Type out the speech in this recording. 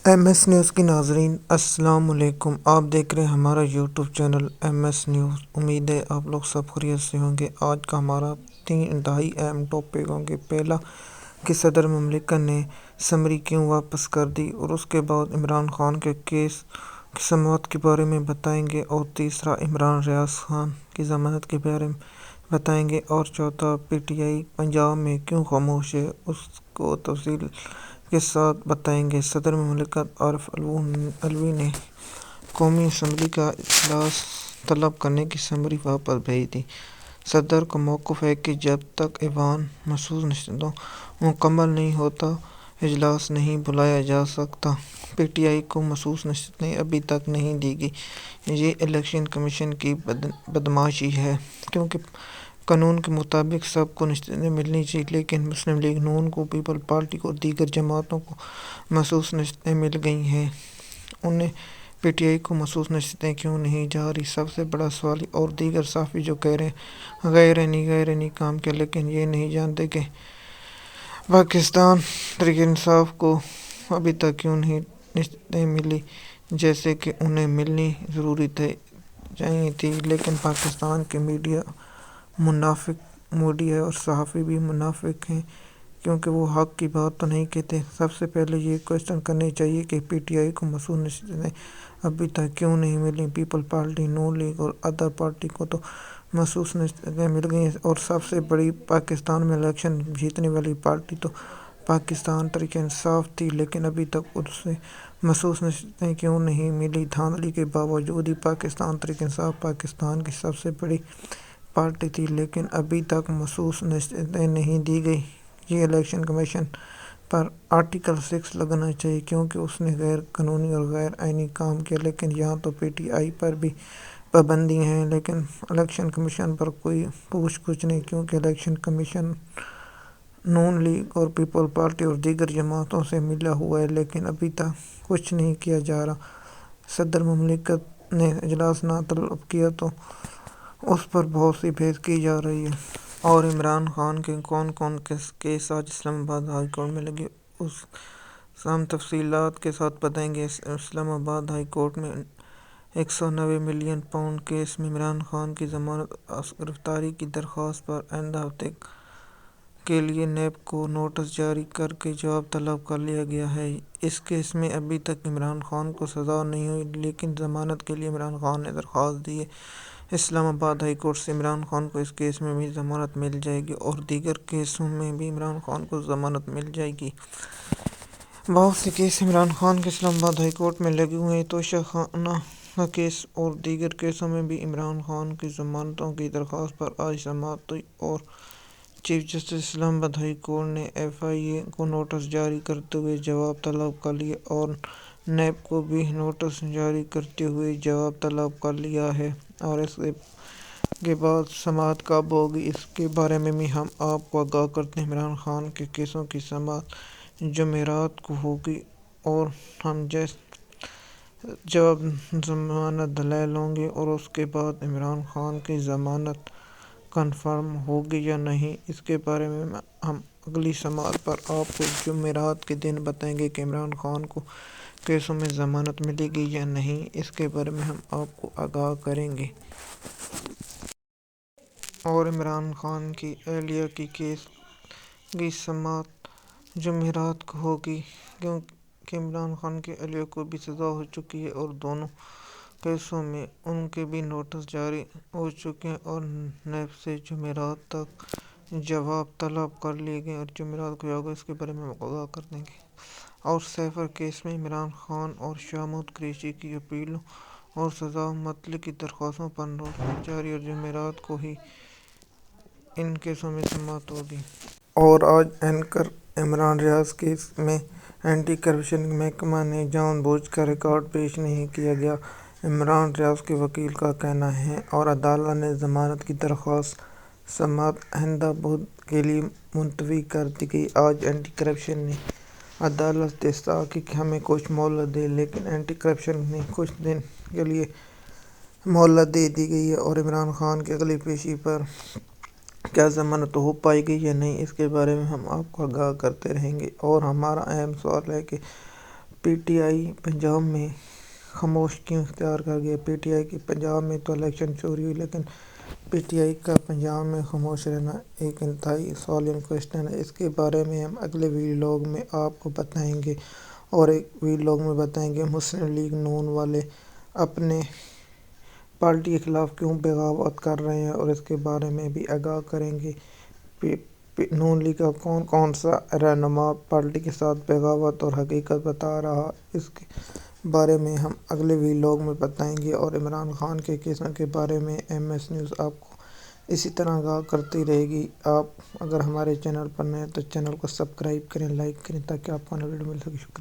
M S news کی ناظرین السلام علیکم۔ آپ دیکھ رہے ہیں ہمارا YouTube channel M S news. امید ہے آپ لوگ سب خیریت سے ہوں گے۔ آج کا ہمارا 3 انتہائی اہم ٹاپک ہوں گے۔ پہلا کہ صدر مملکت نے سمری کیوں واپس کر دی، اور اس کے بعد عمران خان کے کیس کی سماعت کے بارے میں بتائیں گے، اور تیسرا عمران ریاض خان کی ضمانت کے بارے میں بتائیں گے، اور چوتھا پی ٹی آئی پنجاب میں کیوں خاموش ہے، اس کو تفصیل کے ساتھ بتائیں گے۔ صدر مملکت عارف علوی نے قومی اسمبلی کا اجلاس طلب کرنے کی سمری واپس بھیج دی۔ صدر کا موقف ہے کہ جب تک ایوان مخصوص نشستوں مکمل نہیں ہوتا، اجلاس نہیں بلایا جا سکتا۔ پی ٹی آئی کو مخصوص نشستیں ابھی تک نہیں دی گئیں۔ یہ الیکشن کمیشن کی بدمعاشی ہے، کیونکہ قانون کے مطابق سب کو نشستیں ملنی چاہیے، لیکن مسلم لیگ نون کو، پیپلز پارٹی کو اور دیگر جماعتوں کو مخصوص نشستیں مل گئی ہیں۔ انہیں پی ٹی آئی کو مخصوص نشستیں کیوں نہیں جا رہی؟ سب سے بڑا سوال۔ اور دیگر صحافی جو کہہ رہے ہیں غیر نہیں کام کیا، لیکن یہ نہیں جانتے کہ پاکستان تحریک انصاف کو ابھی تک کیوں نہیں نشستیں ملی جیسے کہ انہیں ملنی ضروری چاہیے تھی۔ لیکن پاکستان کے میڈیا اور صحافی بھی منافق ہیں، کیونکہ وہ حق کی بات تو نہیں کہتے۔ سب سے پہلے یہ کوشچن کرنی چاہیے کہ پی ٹی آئی کو مخصوص نشستیں ابھی تک کیوں نہیں ملیں؟ پیپلز پارٹی، نون لیگ اور ادر پارٹی کو تو مخصوص نشستیں مل گئی ہیں، اور سب سے بڑی پاکستان میں الیکشن جیتنے والی پارٹی تو پاکستان تحریک انصاف تھی، لیکن ابھی تک اسے مخصوص نشستیں کیوں نہیں ملی؟ دھاندلی کے باوجود ہی پاکستان تحریک انصاف پاکستان کی سب سے بڑی پارٹی تھی، لیکن ابھی تک مخصوص نشستیں نہیں دی گئی۔ یہ الیکشن کمیشن پر آرٹیکل 6 لگانا چاہیے، کیونکہ اس نے غیر قانونی اور غیر آئینی کام کیا۔ لیکن یہاں تو پی ٹی آئی پر بھی پابندی ہے، لیکن الیکشن کمیشن پر کوئی پوچھ گچھ نہیں، کیونکہ الیکشن کمیشن نون لیگ اور پیپلز پارٹی اور دیگر جماعتوں سے ملا ہوا ہے، لیکن ابھی تک کچھ نہیں کیا جا رہا۔ صدر مملکت نے اجلاس نہ طلب کیا تو اس پر بہت سی بحث کی جا رہی ہے۔ اور عمران خان کے کون کون کیس آج اسلام آباد ہائی کورٹ میں لگے، اس ہم تفصیلات کے ساتھ بتائیں گے۔ اسلام آباد ہائی کورٹ میں 190 ملین پاؤنڈ کیس میں عمران خان کی ضمانت گرفتاری کی درخواست پر آئندہ ہفتے کے لیے نیب کو نوٹس جاری کر کے جواب طلب کر لیا گیا ہے۔ اس کیس میں ابھی تک عمران خان کو سزا نہیں ہوئی، لیکن ضمانت کے لیے عمران خان نے درخواست دی ہے۔ اسلام آباد ہائی کورٹ سے عمران خان کو اس کیس میں بھی ضمانت مل جائے گی، اور دیگر کیسوں میں بھی عمران خان کو ضمانت مل جائے گی۔ بہت سے کیس عمران خان کے اسلام آباد ہائی کورٹ میں لگے ہوئے ہیں۔ توشہ خانہ کا کیس اور دیگر کیسوں میں بھی عمران خان کی ضمانتوں کی درخواست پر آج سماعت ہوئی، اور چیف جسٹس اسلام آباد ہائی کورٹ نے ایف آئی اے کو نوٹس جاری کرتے ہوئے جواب طلب کر لیا، اور نیب کو بھی نوٹس جاری کرتے ہوئے جواب طلب کر لیا ہے۔ اور اس کے بعد سماعت کب ہوگی، اس کے بارے میں بھی ہم آپ کو آگاہ کرتے ہیں۔ عمران خان کے کیسوں کی سماعت جمعرات کو ہوگی، اور ہم جب ضمانت دلائل ہوں گے، اور اس کے بعد عمران خان کی ضمانت کنفرم ہوگی یا نہیں، اس کے بارے میں ہم اگلی سماعت پر آپ کو جمعرات کے دن بتائیں گے کہ عمران خان کو کیسوں میں ضمانت ملے گی یا نہیں، اس کے بارے میں ہم آپ کو آگاہ کریں گے۔ اور عمران خان کی اہلیہ کی کیس کی سماعت جمعرات کو ہوگی، کیونکہ عمران خان کی اہلیہ کو بھی سزا ہو چکی ہے، اور دونوں کیسوں میں ان کے بھی نوٹس جاری ہو چکے ہیں، اور نیب سے جمعرات تک جواب طلب کر لیے گئے، اور جمعرات کو کیا ہوگا اس کے بارے میں ہم آگاہ کر دیں گے۔ اور سیفر کیس میں عمران خان اور شاہ محمود قریشی کی اپیلوں اور سزا معطلی کی درخواستوں پر نوٹس جاری، اور جمعرات کو ہی ان کیسوں میں سماعت ہوگی۔ اور آج اینکر عمران ریاض کیس میں اینٹی کرپشن محکمہ نے جان بوجھ کر ریکارڈ پیش نہیں کیا گیا، عمران ریاض کے وکیل کا کہنا ہے۔ اور عدالت نے ضمانت کی درخواست سماعت آئندہ بدھ کے لیے ملتوی کر دی گئی۔ آج اینٹی کرپشن نے عدالت سے استدعا کی کہ ہمیں کچھ مہلت دیں، لیکن اینٹی کرپشن نے کچھ دن کے لیے مہلت دے دی گئی ہے، اور عمران خان کی اگلی پیشی پر کیا ضمانت ہو پائے گی یا نہیں، اس کے بارے میں ہم آپ کو آگاہ کرتے رہیں گے۔ اور ہمارا اہم سوال ہے کہ پی ٹی آئی پنجاب میں خاموش کیوں اختیار کر گیا؟ پی ٹی آئی کی پنجاب میں تو الیکشن چوری ہوئی، لیکن پی ٹی آئی کا پنجاب میں خاموش رہنا ایک انتہائی سالم کوشچن ہے۔ اس کے بارے میں ہم اگلے ویلاگ میں آپ کو بتائیں گے، اور ایک ویلاگ میں بتائیں گے مسلم لیگ نون والے اپنے پارٹی کے خلاف کیوں بغاوت کر رہے ہیں، اور اس کے بارے میں بھی آگاہ کریں گے۔ نون لیگ کا کون کون سا رہنما پارٹی کے ساتھ بغاوت اور حقیقت بتا رہا، اس کے بارے میں ہم اگلے ویلاگ میں بتائیں گے، اور عمران خان کے کیسوں کے بارے میں ایم ایس نیوز آپ کو اسی طرح آگاہ کرتی رہے گی۔ آپ اگر ہمارے چینل پر نئے ہیں تو چینل کو سبسکرائب کریں، لائک کریں، تاکہ آپ کو نئی ویڈیو مل سکے۔ شکریہ۔